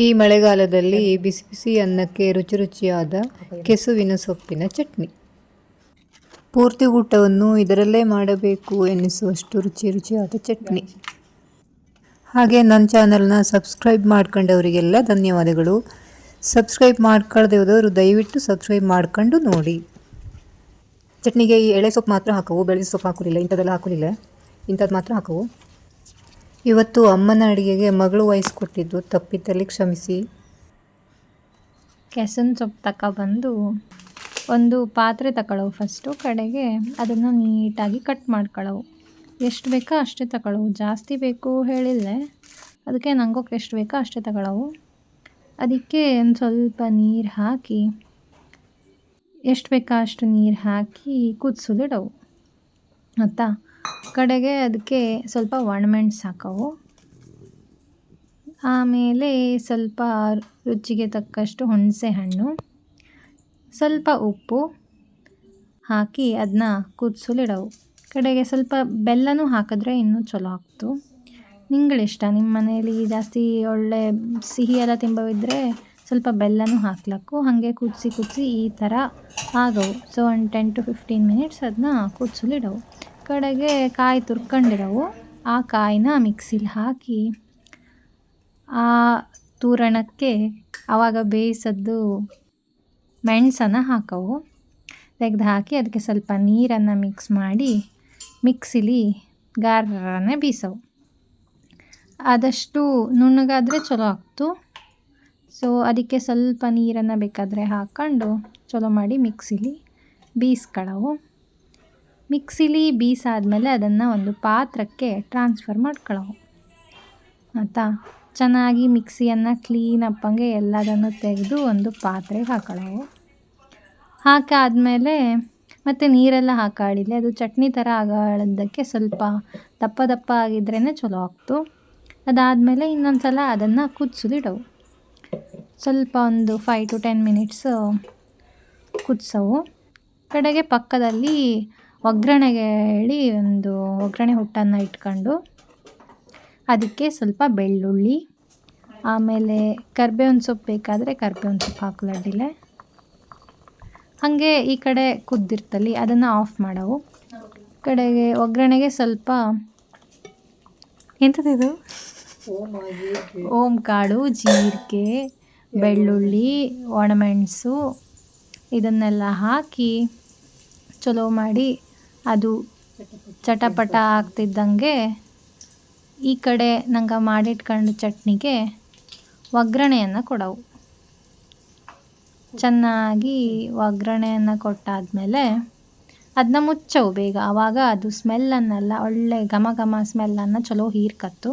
ಈ ಮಳೆಗಾಲದಲ್ಲಿ ಬಿಸಿ ಬಿಸಿ ಅನ್ನಕ್ಕೆ ರುಚಿ ರುಚಿಯಾದ ಕೆಸುವಿನ ಸೊಪ್ಪಿನ ಚಟ್ನಿ. ಪೂರ್ತಿ ಊಟವನ್ನು ಇದರಲ್ಲೇ ಮಾಡಬೇಕು ಎನ್ನಿಸುವಷ್ಟು ರುಚಿ ರುಚಿಯಾದ ಚಟ್ನಿ. ಹಾಗೆ ನನ್ನ ಚಾನಲ್ನ ಸಬ್ಸ್ಕ್ರೈಬ್ ಮಾಡ್ಕೊಂಡವರಿಗೆಲ್ಲ ಧನ್ಯವಾದಗಳು. ಸಬ್ಸ್ಕ್ರೈಬ್ ಮಾಡ್ಕೊಳ್ಳದೆ ಹೋದವರು ದಯವಿಟ್ಟು ಸಬ್ಸ್ಕ್ರೈಬ್ ಮಾಡ್ಕೊಂಡು ನೋಡಿ. ಚಟ್ನಿಗೆ ಈ ಎಳೆ ಸೊಪ್ಪು ಮಾತ್ರ ಹಾಕವು, ಬೆಳೆದ ಸೊಪ್ಪು ಹಾಕೋಲಿಲ್ಲ, ಇಂಥದ್ದೆಲ್ಲ ಹಾಕೋಲಿಲ್ಲ, ಇಂಥದ್ದು ಮಾತ್ರ ಹಾಕವು. ಇವತ್ತು ಅಮ್ಮನ ಅಡುಗೆಗೆ ಮಗಳು ವಹಿಸ್ಕೊಟ್ಟಿದ್ದು, ತಪ್ಪಿದ್ದಲ್ಲಿ ಕ್ಷಮಿಸಿ. ಕೆಸನ್ ಸೊಪ್ಪು ತಗೊಬಂದು ಒಂದು ಪಾತ್ರೆ ತಗೊಳ್ಳವು. ಫಸ್ಟು ಕಡೆಗೆ ಅದನ್ನು ನೀಟಾಗಿ ಕಟ್ ಮಾಡ್ಕೊಳ್ಳವು. ಎಷ್ಟು ಬೇಕೋ ಅಷ್ಟೇ ತಗೊಳ್ಳವು, ಜಾಸ್ತಿ ಬೇಕು ಹೇಳಿಲ್ಲ, ಅದಕ್ಕೆ ನಂಗೋಕೆ ಎಷ್ಟು ಬೇಕೋ ಅಷ್ಟೇ ತಗೊಳ್ಳವು. ಅದಕ್ಕೆ ಒಂದು ಸ್ವಲ್ಪ ನೀರು ಹಾಕಿ, ಎಷ್ಟು ಬೇಕೋ ಅಷ್ಟು ನೀರು ಹಾಕಿ ಕುದಿಸೋದಿಡವು. ಆಯಿತಾ. ಕಡೆಗೆ ಅದಕ್ಕೆ ಸ್ವಲ್ಪ ಒಣಮೆಣಸು ಹಾಕವು. ಆಮೇಲೆ ಸ್ವಲ್ಪ ರುಚಿಗೆ ತಕ್ಕಷ್ಟು ಹುಣಸೆ ಹಣ್ಣು, ಸ್ವಲ್ಪ ಉಪ್ಪು ಹಾಕಿ ಅದನ್ನ ಕುದಿಸಲಿಡವು. ಕಡೆಗೆ ಸ್ವಲ್ಪ ಬೆಲ್ಲನೂ ಹಾಕಿದ್ರೆ ಇನ್ನೂ ಚಲೋ ಆಗ್ತು. ನಿಂಗಳಿಷ್ಟ, ನಿಮ್ಮ ಮನೇಲಿ ಜಾಸ್ತಿ ಒಳ್ಳೆ ಸಿಹಿ ಎಲ್ಲ ತಿಂಬವಿದ್ದರೆ ಸ್ವಲ್ಪ ಬೆಲ್ಲನೂ ಹಾಕ್ಲಕ್ಕು. ಹಾಗೆ ಕುದಿಸಿ ಈ ಥರ ಆಗವು. ಸೊ ಒಂದು 10 to 15 minutes ಅದನ್ನ ಕುದಿಸಲಿಡವು. ಕಡೆಗೆ ಕಾಯಿ ತುರ್ಕೊಂಡಿರವು, ಆ ಕಾಯಿನ ಮಿಕ್ಸಿಲಿ ಹಾಕಿ ಆ ತೂರಣಕ್ಕೆ ಆವಾಗ ಬೇಯಿಸದ್ದು ಮೆಣಸನ್ನು ಹಾಕವು. ತೆಗೆದು ಹಾಕಿ ಅದಕ್ಕೆ ಸ್ವಲ್ಪ ನೀರನ್ನು ಮಿಕ್ಸ್ ಮಾಡಿ ಮಿಕ್ಸಿಲಿ ಗಾರನೆ ಬೀಸವು. ಆದಷ್ಟು ನುಣ್ಣಗಾದರೆ ಚಲೋ ಆಗ್ತು. ಸೊ ಅದಕ್ಕೆ ಸ್ವಲ್ಪ ನೀರನ್ನು ಬೇಕಾದರೆ ಹಾಕ್ಕೊಂಡು ಚಲೋ ಮಾಡಿ ಮಿಕ್ಸಿಲಿ ಬೀಸ್ಕೊಳ್ಳವು. ಮಿಕ್ಸಿಲಿ ಬೀಸಾದ್ಮೇಲೆ ಅದನ್ನು ಒಂದು ಪಾತ್ರಕ್ಕೆ ಟ್ರಾನ್ಸ್ಫರ್ ಮಾಡ್ಕೊಳ್ಳವು. ಆಯಿತಾ. ಚೆನ್ನಾಗಿ ಮಿಕ್ಸಿಯನ್ನು ಕ್ಲೀನ್ ಅಪ್ಪಂಗೆ ಎಲ್ಲದನ್ನು ತೆಗೆದು ಒಂದು ಪಾತ್ರೆಗೆ ಹಾಕೊಳ್ಳವು. ಹಾಕಾದ್ಮೇಲೆ ಮತ್ತು ನೀರೆಲ್ಲ ಹಾಕಾಡಿಲ್ಲ, ಅದು ಚಟ್ನಿ ಥರ ಆಗೋದಕ್ಕೆ ಸ್ವಲ್ಪ ದಪ್ಪ ಆಗಿದ್ರೇ ಚಲೋ ಆಗ್ತು. ಅದಾದಮೇಲೆ ಇನ್ನೊಂದು ಸಲ ಅದನ್ನು ಕುದಿಸಲಿಡವು. ಸ್ವಲ್ಪ ಒಂದು 5 to 10 minutes ಕುದಿಸವು. ಕಡೆಗೆ ಪಕ್ಕದಲ್ಲಿ ಒಗ್ಗರಣೆಗೆ ಹೇಳಿ ಒಂದು ಒಗ್ಗರಣೆ ಹುಟ್ಟನ್ನು ಇಟ್ಕೊಂಡು ಅದಕ್ಕೆ ಸ್ವಲ್ಪ ಬೆಳ್ಳುಳ್ಳಿ, ಆಮೇಲೆ ಕರ್ಬೇವಿನ ಸೊಪ್ಪು ಬೇಕಾದರೆ ಕರ್ಬೇವಿನ ಸೊಪ್ಪು ಹಾಕ್ಲಡ್ಡಿಲ್ಲ. ಹಾಗೆ ಈ ಕಡೆ ಕುದ್ದಿರ್ತಲ್ಲಿ ಅದನ್ನು ಆಫ್ ಮಾಡವು. ಕಡೆಗೆ ಒಗ್ಗರಣೆಗೆ ಸ್ವಲ್ಪ ಎಂಥದ್ದು ಓಮ್ ಕಾಳು, ಜೀರಿಗೆ, ಬೆಳ್ಳುಳ್ಳಿ, ಒಣಮೆಣಸು ಇದನ್ನೆಲ್ಲ ಹಾಕಿ ಚಲೋ ಮಾಡಿ ಅದು ಚಟಪಟ ಆಗ್ತಿದ್ದಂಗೆ ಈ ಕಡೆ ನಂಗೆ ಮಾಡಿಟ್ಕೊಂಡು ಚಟ್ನಿಗೆ ಒಗ್ಗರಣೆಯನ್ನು ಕೊಡವು. ಚೆನ್ನಾಗಿ ಒಗ್ಗರಣೆಯನ್ನು ಕೊಟ್ಟಾದಮೇಲೆ ಅದನ್ನ ಮುಚ್ಚವು ಬೇಗ. ಆವಾಗ ಅದು ಸ್ಮೆಲ್ಲನ್ನೆಲ್ಲ ಒಳ್ಳೆ ಘಮ ಸ್ಮೆಲ್ಲನ್ನು ಚಲೋ ಹೀರ್ಕತ್ತು.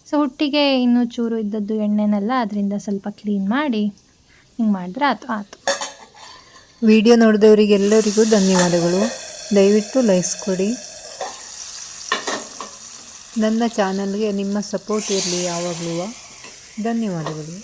ಸೊ ಹುಟ್ಟಿಗೆ ಇನ್ನೂ ಚೂರು ಇದ್ದದ್ದು ಎಣ್ಣೆನೆಲ್ಲ ಅದರಿಂದ ಸ್ವಲ್ಪ ಕ್ಲೀನ್ ಮಾಡಿ ಹಿಂಗೆ ಮಾಡಿದ್ರೆ ಆತು. ವಿಡಿಯೋ ನೋಡಿದವರಿಗೆಲ್ಲರಿಗೂ ಧನ್ಯವಾದಗಳು. ದಯವಿಟ್ಟು ಲೈಕ್ಸ್ ಕೊಡಿ. ನನ್ನ ಚಾನಲ್ಗೆ ನಿಮ್ಮ ಸಪೋರ್ಟ್ ಇರಲಿ ಯಾವಾಗಲೂ. ಧನ್ಯವಾದಗಳು.